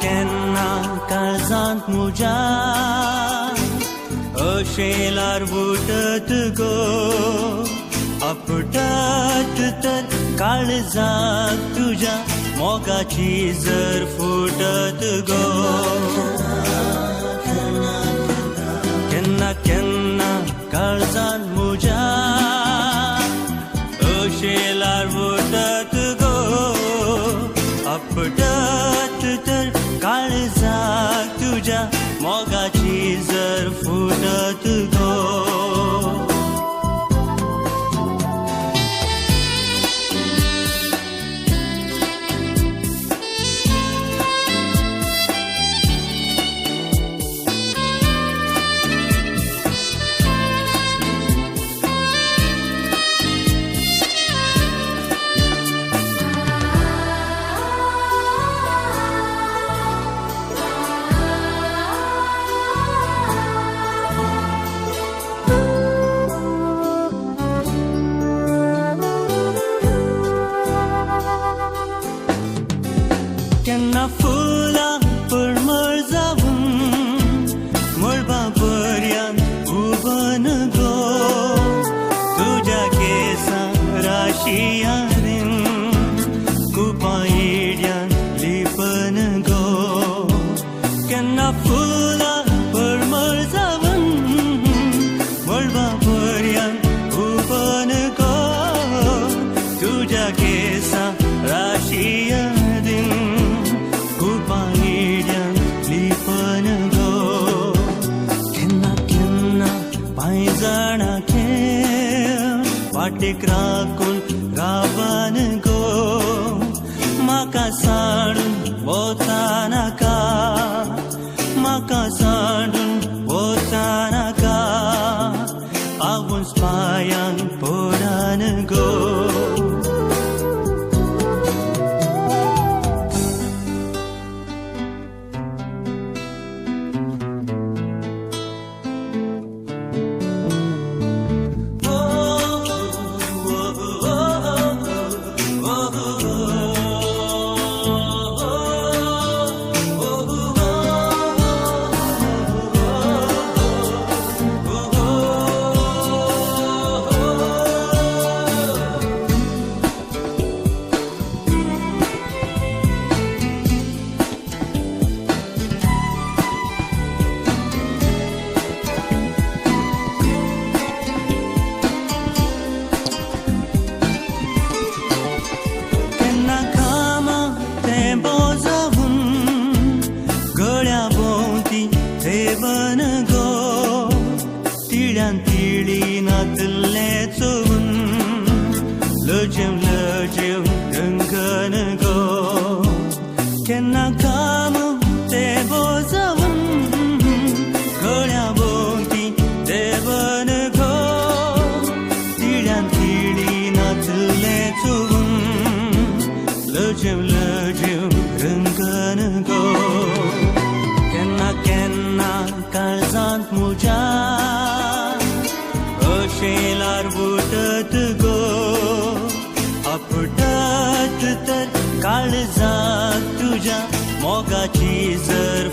केन्ना काळजांत म्हज्या अशेलार बुटत गो आपटत तर काळजाक तुझ्या मोगाची जर फुटत गो केन्ना केन्ना काळजांत म्हज्या अशेलार बुटत गो आपटत तर काळजाक तुझ्या मोगाची जर फुटत गो केन्ना फुलां परमळ जावून मळबा पर्यान उबन गो तुझ्या केसां राशी आरेन कुपायड्यान लिपन गो केन्ना फुलां परमळ जावून मळबा पर्यान उबन गो तुझ्या केसां राशी वाटेक राखून राबान गो म्हाका सांडून वचा नाका म्हाका सांडून वचा नाका पावूस पांयांक पडान गो देवन गो तिळ्यान तिळी नातले चोवून लजेव लजेव रंगन गो केन्ना काम ते बोजावून गळ्या भोवती देवन गो तिळ्यान तिळी नातले चोवून लजेव लजेव रंगन गो केन्ना काळजांत म्हज्या अशेलार बुटत गो आपटत तर काळजाक तुझ्या मोगाची जर